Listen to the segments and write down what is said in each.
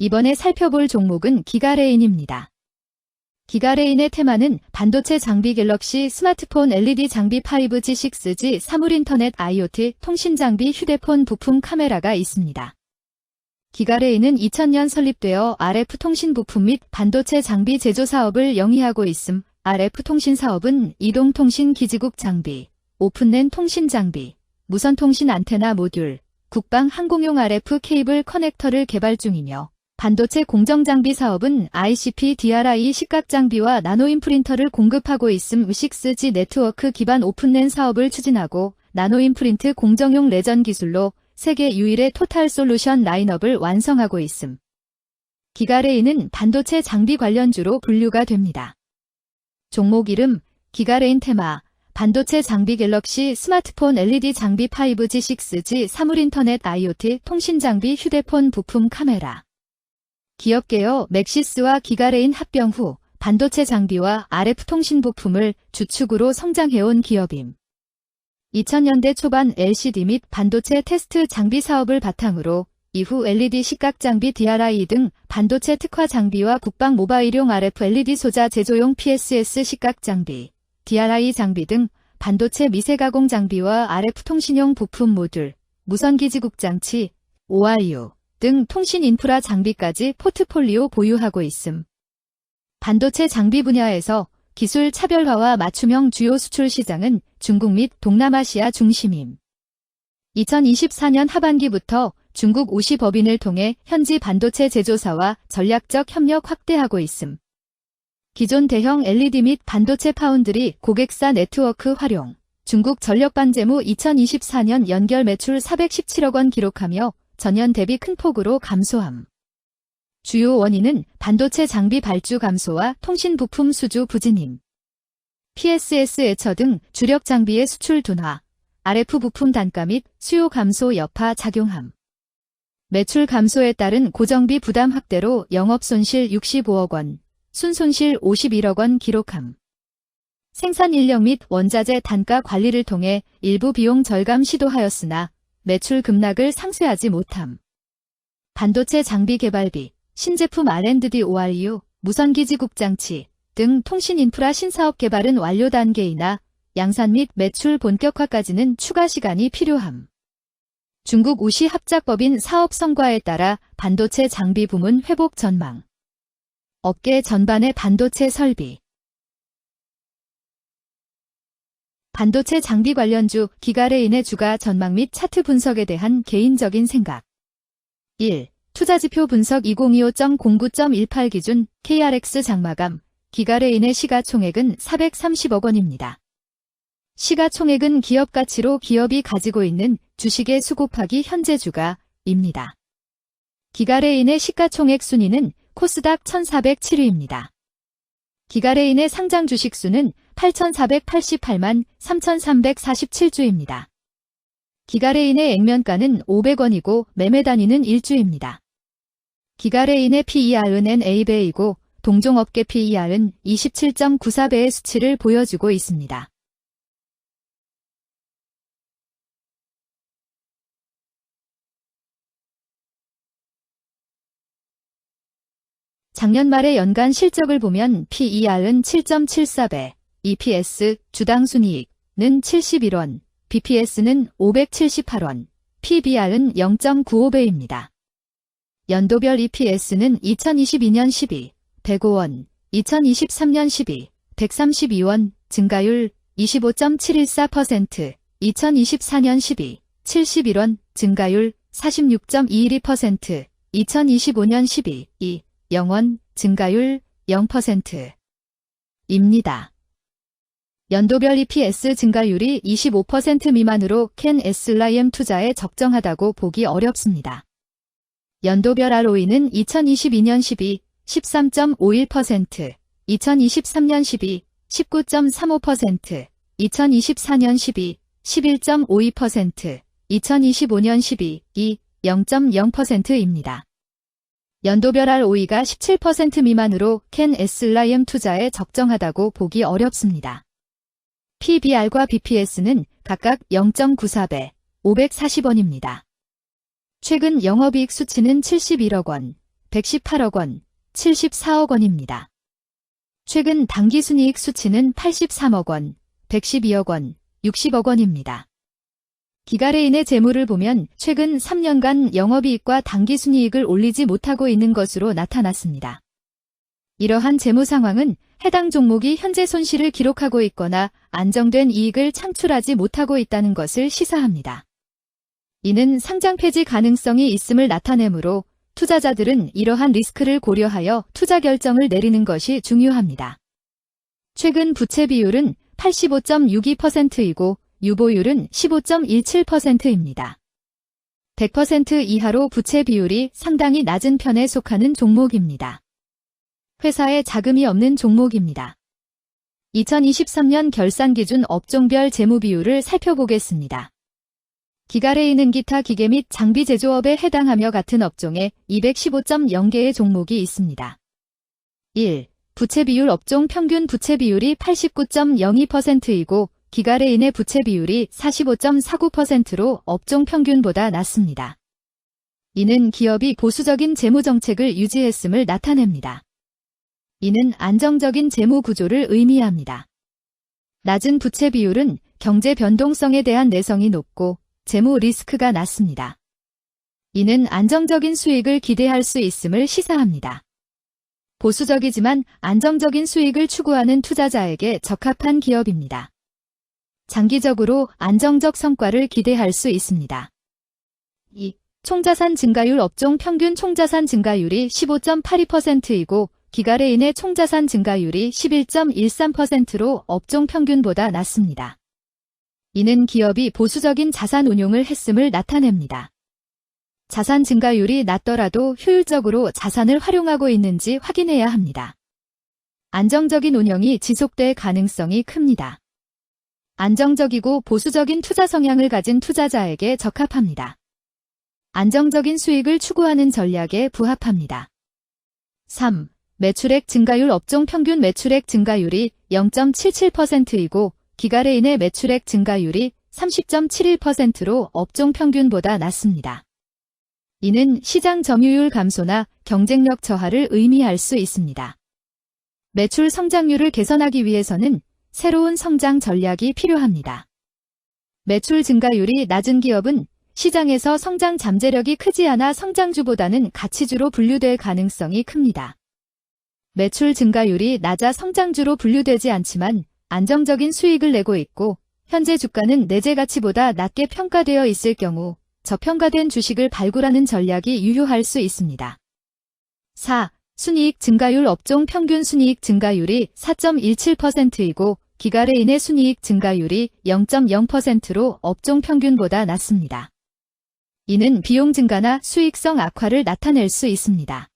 이번에 살펴볼 종목은 기가레인입니다. 기가레인의 테마는 반도체 장비 갤럭시 스마트폰 LED 장비 5G, 6G, 사물 인터넷 IoT, 통신 장비 휴대폰 부품 카메라가 있습니다. 기가레인은 2000년 설립되어 RF 통신 부품 및 반도체 장비 제조 사업을 영위하고 있음. RF 통신 사업은 이동통신 기지국 장비, 오픈랜 통신 장비, 무선통신 안테나 모듈, 국방 항공용 RF 케이블 커넥터를 개발 중이며 반도체 공정 장비 사업은 ICP, DRI 시각 장비와 나노임 프린터를 공급하고 있음. 6G 네트워크 기반 오픈랜 사업을 추진하고 나노임 프린트 공정용 레전 기술로 세계 유일의 토탈 솔루션 라인업을 완성하고 있음. 기가레인은 반도체 장비 관련주로 분류가 됩니다. 종목 이름, 기가레인 테마, 반도체 장비 갤럭시 스마트폰 LED 장비 5G, 6G, 사물 인터넷 IoT, 통신 장비 휴대폰 부품 카메라. 기업 개요 맥시스와 기가레인 합병 후 반도체 장비와 RF 통신 부품을 주축으로 성장해온 기업임. 2000년대 초반 LCD 및 반도체 테스트 장비 사업을 바탕으로 이후 LED 시각 장비 DRI 등 반도체 특화 장비와 국방 모바일용 RF LED 소자 제조용 PSS 시각 장비, DRI 장비 등 반도체 미세 가공 장비와 RF 통신용 부품 모듈, 무선 기지국 장치, ORU 등 통신 인프라 장비까지 포트폴리오 보유하고 있음. 반도체 장비 분야에서 기술 차별화와 맞춤형 주요 수출 시장은 중국 및 동남아시아 중심임. 2024년 하반기부터 중국 우시 법인을 통해 현지 반도체 제조사와 전략적 협력 확대하고 있음. 기존 대형 LED 및 반도체 파운드리 고객사 네트워크 활용, 중국 전력반재무 2024년 연결 매출 417억 원 기록하며 전년 대비 큰 폭으로 감소함. 주요 원인은 반도체 장비 발주 감소와 통신 부품 수주 부진임. PSS 애처 등 주력 장비의 수출 둔화, RF 부품 단가 및 수요 감소 여파 작용함. 매출 감소에 따른 고정비 부담 확대로 영업손실 65억 원, 순손실 51억 원 기록함. 생산 인력 및 원자재 단가 관리를 통해 일부 비용 절감 시도하였으나 매출 급락을 상쇄하지 못함. 반도체 장비 개발비, 신제품 R&D ORU, 무선기지국 장치 등 통신 인프라 신사업 개발은 완료 단계이나 양산 및 매출 본격화까지는 추가 시간이 필요함. 중국 우시 합작법인 사업 성과에 따라 반도체 장비 부문 회복 전망. 업계 전반의 반도체 설비. 반도체 장비 관련주 기가레인의 주가 전망 및 차트 분석에 대한 개인적인 생각. 1. 투자지표 분석 2025.09.18 기준 KRX 장마감 기가레인의 시가총액은 430억 원입니다. 시가총액은 기업 가치로 기업이 가지고 있는 주식의 수 곱하기 현재 주가입니다. 기가레인의 시가총액 순위는 코스닥 1407위입니다. 기가레인의 상장 주식 수는 8,488만 3,347주입니다. 기가레인의 액면가는 500원이고 매매 단위는 1주입니다. 기가레인의 PER은 NA배이고 동종업계 PER은 27.94배의 수치를 보여주고 있습니다. 작년 말의 연간 실적을 보면 PER은 7.74배, EPS, 주당 순이익은 71원, BPS는 578원, PBR은 0.95배입니다. 연도별 EPS는 2022년 12, 105원, 2023년 12, 132원, 증가율 25.714%, 2024년 12, 71원, 증가율 46.212%, 2025년 12, 2, 0원, 증가율 0%입니다. 연도별 EPS 증가율이 25% 미만으로 캔 SLIM 투자에 적정하다고 보기 어렵습니다. 연도별 ROE는 2022년 12, 13.51%, 2023년 12, 19.35%, 2024년 12, 11.52%, 2025년 12, 2, 0.0%입니다. 연도별 ROE가 17% 미만으로 캔 SLIM 투자에 적정하다고 보기 어렵습니다. PBR과 BPS는 각각 0.94배, 540원입니다. 최근 영업이익 수치는 71억 원, 118억 원, 74억 원입니다. 최근 당기순이익 수치는 83억 원, 112억 원, 60억 원입니다. 기가레인의 재무를 보면 최근 3년간 영업이익과 당기순이익을 올리지 못하고 있는 것으로 나타났습니다. 이러한 재무 상황은 해당 종목이 현재 손실을 기록하고 있거나 안정된 이익을 창출하지 못하고 있다는 것을 시사합니다. 이는 상장 폐지 가능성이 있음을 나타내므로 투자자들은 이러한 리스크를 고려하여 투자 결정을 내리는 것이 중요합니다. 최근 부채 비율은 85.62%이고 유보율은 15.17%입니다. 100% 이하로 부채 비율이 상당히 낮은 편에 속하는 종목입니다. 회사에 자금이 없는 종목입니다. 2023년 결산 기준 업종별 재무 비율을 살펴보겠습니다. 기가레인은 기타 기계 및 장비 제조업에 해당하며 같은 업종에 215.0개의 종목이 있습니다. 1. 부채 비율 업종 평균 부채 비율이 89.02%이고 기가레인의 부채 비율이 45.49%로 업종 평균보다 낮습니다. 이는 기업이 보수적인 재무 정책을 유지했음을 나타냅니다. 이는 안정적인 재무 구조를 의미합니다. 낮은 부채 비율은 경제 변동성에 대한 내성이 높고 재무 리스크가 낮습니다. 이는 안정적인 수익을 기대할 수 있음을 시사합니다. 보수적이지만 안정적인 수익을 추구하는 투자자에게 적합한 기업입니다. 장기적으로 안정적 성과를 기대할 수 있습니다. 2. 총자산 증가율 업종 평균 총자산 증가율이 15.82%이고 기가레인의 총자산 증가율이 11.13%로 업종 평균보다 낮습니다. 이는 기업이 보수적인 자산 운용을 했음을 나타냅니다. 자산 증가율이 낮더라도 효율적으로 자산을 활용하고 있는지 확인해야 합니다. 안정적인 운영이 지속될 가능성이 큽니다. 안정적이고 보수적인 투자 성향을 가진 투자자에게 적합합니다. 안정적인 수익을 추구하는 전략에 부합합니다. 3. 매출액 증가율 업종 평균 매출액 증가율이 0.77%이고 기가레인의 매출액 증가율이 30.71%로 업종 평균보다 낮습니다. 이는 시장 점유율 감소나 경쟁력 저하를 의미할 수 있습니다. 매출 성장률을 개선하기 위해서는 새로운 성장 전략이 필요합니다. 매출 증가율이 낮은 기업은 시장에서 성장 잠재력이 크지 않아 성장주보다는 가치주로 분류될 가능성이 큽니다. 매출 증가율이 낮아 성장주로 분류되지 않지만 안정적인 수익을 내고 있고 현재 주가는 내재 가치보다 낮게 평가되어 있을 경우 저평가된 주식을 발굴하는 전략이 유효할 수 있습니다. 4. 순이익 증가율 업종 평균 순이익 증가율이 4.17%이고 기가레인의 순이익 증가율이 0.0%로 업종 평균보다 낮습니다. 이는 비용 증가나 수익성 악화를 나타낼 수 있습니다.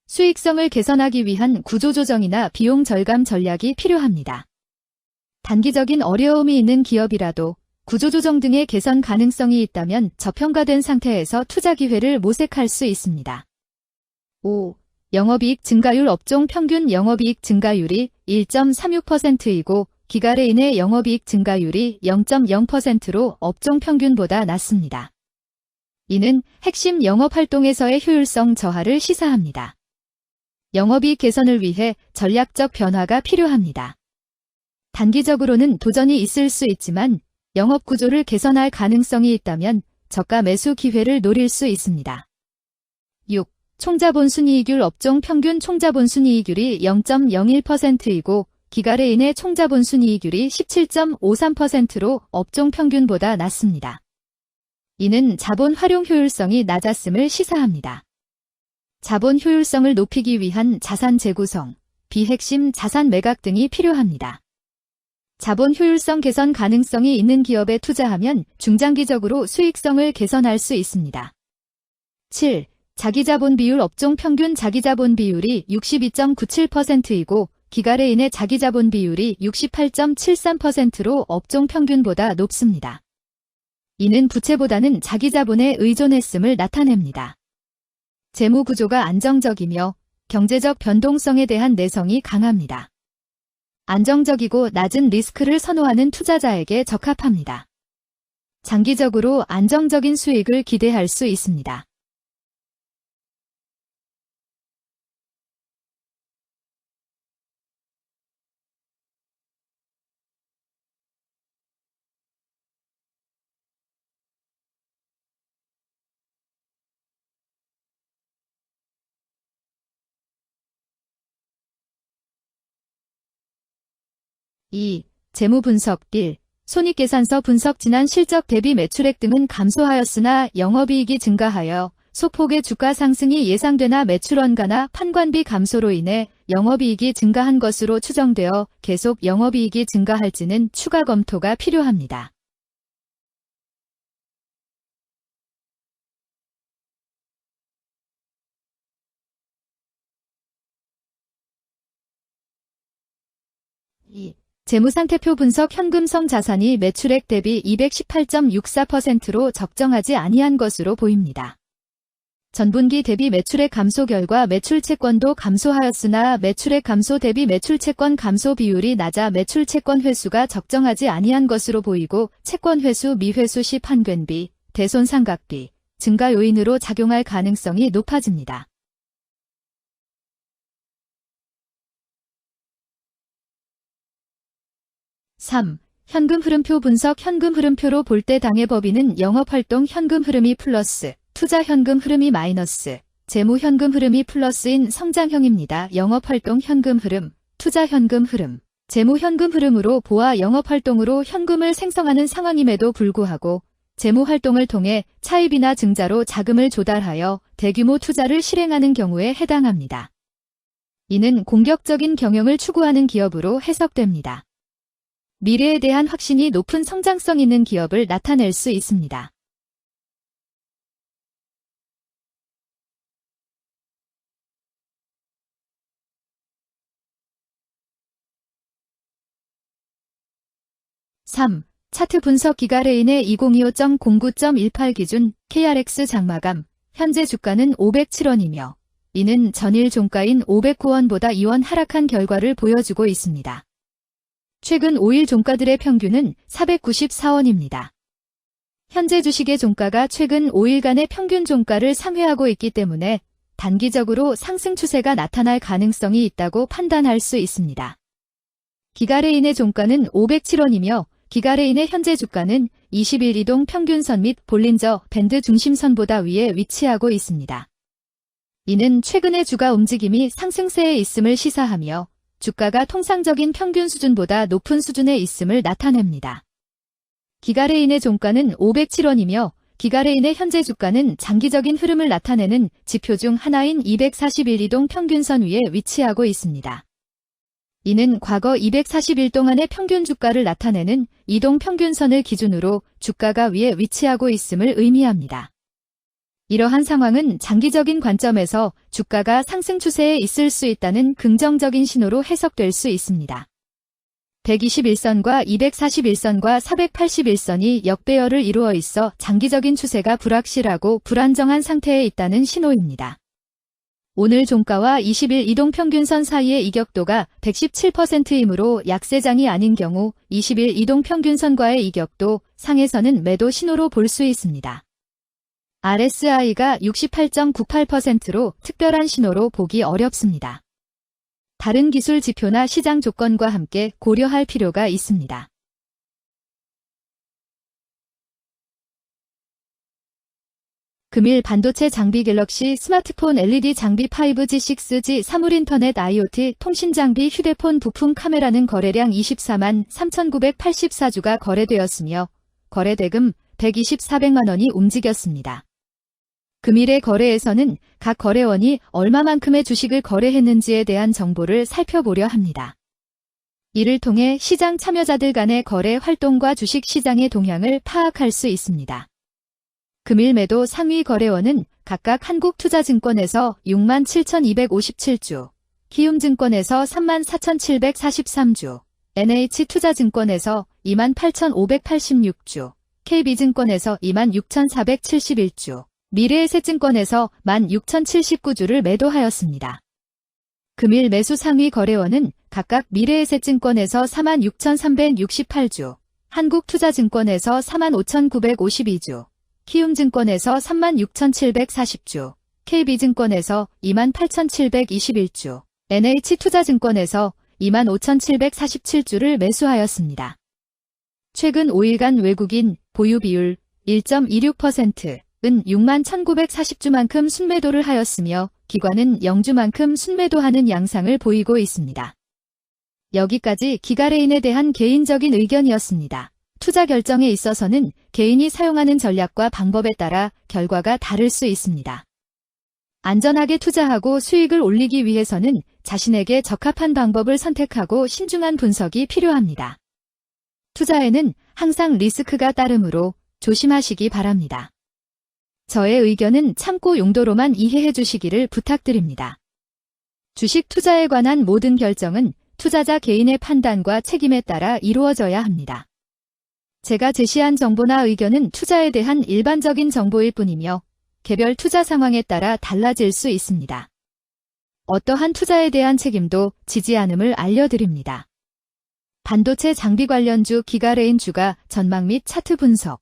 수익성을 개선하기 위한 구조조정이나 비용 절감 전략이 필요합니다. 단기적인 어려움이 있는 기업이라도 구조조정 등의 개선 가능성이 있다면 저평가된 상태에서 투자 기회를 모색할 수 있습니다. 5. 영업이익 증가율 업종 평균 영업이익 증가율이 1.36%이고 기가레인의 영업이익 증가율이 0.0%로 업종 평균보다 낮습니다. 이는 핵심 영업활동에서의 효율성 저하를 시사합니다. 영업이익 개선을 위해 전략적 변화가 필요합니다. 단기적으로는 도전이 있을 수 있지만 영업 구조를 개선할 가능성이 있다면 저가 매수 기회를 노릴 수 있습니다. 6. 총자본 순이익률 업종 평균 총자본 순이익률이 0.01%이고 기가레인의 총자본 순이익률이 17.53%로 업종 평균보다 낮습니다. 이는 자본 활용 효율성이 낮았음을 시사합니다. 자본 효율성을 높이기 위한 자산 재구성, 비핵심 자산 매각 등이 필요합니다. 자본 효율성 개선 가능성이 있는 기업에 투자하면 중장기적으로 수익성을 개선할 수 있습니다. 7. 자기자본 비율 업종 평균 자기자본 비율이 62.97%이고 기가레인의 자기자본 비율이 68.73%로 업종 평균보다 높습니다. 이는 부채보다는 자기자본에 의존했음을 나타냅니다. 재무 구조가 안정적이며 경제적 변동성에 대한 내성이 강합니다. 안정적이고 낮은 리스크를 선호하는 투자자에게 적합합니다. 장기적으로 안정적인 수익을 기대할 수 있습니다. 2. 재무 분석 1. 손익계산서 분석 지난 실적 대비 매출액 등은 감소하였으나 영업이익이 증가하여 소폭의 주가 상승이 예상되나 매출 원가나 판관비 감소로 인해 영업이익이 증가한 것으로 추정되어 계속 영업이익이 증가할지는 추가 검토가 필요합니다. 재무상태표 분석 현금성 자산이 매출액 대비 218.64%로 적정하지 아니한 것으로 보입니다. 전분기 대비 매출액 감소 결과 매출채권도 감소하였으나 매출액 감소 대비 매출채권 감소 비율이 낮아 매출채권 회수가 적정하지 아니한 것으로 보이고 채권 회수 미회수 시 판관비, 대손상각비 증가 요인으로 작용할 가능성이 높아집니다. 3. 현금 흐름표 분석 현금 흐름표로 볼 때 당해법인은 영업활동 현금 흐름이 플러스, 투자 현금 흐름이 마이너스, 재무 현금 흐름이 플러스인 성장형입니다. 영업활동 현금 흐름, 투자 현금 흐름, 재무 현금 흐름으로 보아 영업활동으로 현금을 생성하는 상황임에도 불구하고 재무 활동을 통해 차입이나 증자로 자금을 조달하여 대규모 투자를 실행하는 경우에 해당합니다. 이는 공격적인 경영을 추구하는 기업으로 해석됩니다. 미래에 대한 확신이 높은 성장성 있는 기업을 나타낼 수 있습니다. (3) 차트 분석 기가레인의 2025.09.18 기준 KRX 장마감 현재 주가는 507원이며 이는 전일 종가인 509원보다 2원 하락한 결과를 보여주고 있습니다. 최근 5일 종가들의 평균은 494원입니다. 현재 주식의 종가가 최근 5일간의 평균 종가를 상회하고 있기 때문에 단기적으로 상승 추세가 나타날 가능성이 있다고 판단할 수 있습니다. 기가레인의 종가는 507원이며 기가레인의 현재 주가는 20일 이동 평균선 및 볼린저 밴드 중심선보다 위에 위치하고 있습니다. 이는 최근의 주가 움직임이 상승세에 있음을 시사하며 주가가 통상적인 평균 수준보다 높은 수준에 있음을 나타냅니다. 기가레인의 종가는 507원이며 기가레인의 현재 주가는 장기적인 흐름을 나타내는 지표 중 하나인 241 이동 평균선 위에 위치하고 있습니다. 이는 과거 241 동안의 평균 주가를 나타내는 이동 평균선을 기준으로 주가가 위에 위치하고 있음을 의미합니다. 이러한 상황은 장기적인 관점에서 주가가 상승 추세에 있을 수 있다는 긍정적인 신호로 해석될 수 있습니다. 121선과 241선과 481선이 역배열을 이루어 있어 장기적인 추세가 불확실하고 불안정한 상태에 있다는 신호입니다. 오늘 종가와 20일 이동평균선 사이의 이격도가 117%이므로 약세장이 아닌 경우 20일 이동평균선과의 이격도 상에서는 매도 신호로 볼 수 있습니다. RSI가 68.98%로 특별한 신호로 보기 어렵습니다. 다른 기술 지표나 시장 조건과 함께 고려할 필요가 있습니다. 금일 반도체 장비 갤럭시 스마트폰 LED 장비 5G, 6G, 사물 인터넷 IoT, 통신 장비 휴대폰 부품 카메라는 거래량 24만 3,984주가 거래되었으며 거래대금 124백만 원이 움직였습니다. 금일의 거래에서는 각 거래원이 얼마만큼의 주식을 거래했는지에 대한 정보를 살펴보려 합니다. 이를 통해 시장 참여자들 간의 거래 활동과 주식 시장의 동향을 파악할 수 있습니다. 금일 매도 상위 거래원은 각각 한국투자증권에서 67,257주, 키움증권에서 34,743주, NH투자증권에서 28,586주, KB증권에서 26,471주, 미래에셋증권에서 16,079주를 매도하였습니다. 금일 매수 상위 거래원은 각각 미래에셋증권에서 46,368주, 한국투자증권에서 45,952주, 키움증권에서 36,740주, KB증권에서 28,721주, NH투자증권에서 25,747주를 매수하였습니다. 최근 5일간 외국인 보유 비율 1.26%은 61,940주만큼 순매도를 하였으며 기관은 0주만큼 순매도하는 양상을 보이고 있습니다. 여기까지 기가레인에 대한 개인적인 의견이었습니다. 투자 결정에 있어서는 개인이 사용하는 전략과 방법에 따라 결과가 다를 수 있습니다. 안전하게 투자하고 수익을 올리기 위해서는 자신에게 적합한 방법을 선택하고 신중한 분석이 필요합니다. 투자에는 항상 리스크가 따르므로 조심하시기 바랍니다. 저의 의견은 참고 용도로만 이해해 주시기를 부탁드립니다. 주식 투자에 관한 모든 결정은 투자자 개인의 판단과 책임에 따라 이루어져야 합니다. 제가 제시한 정보나 의견은 투자에 대한 일반적인 정보일 뿐이며 개별 투자 상황에 따라 달라질 수 있습니다. 어떠한 투자에 대한 책임도 지지 않음을 알려드립니다. 반도체 장비 관련주 기가레인 주가 전망 및 차트 분석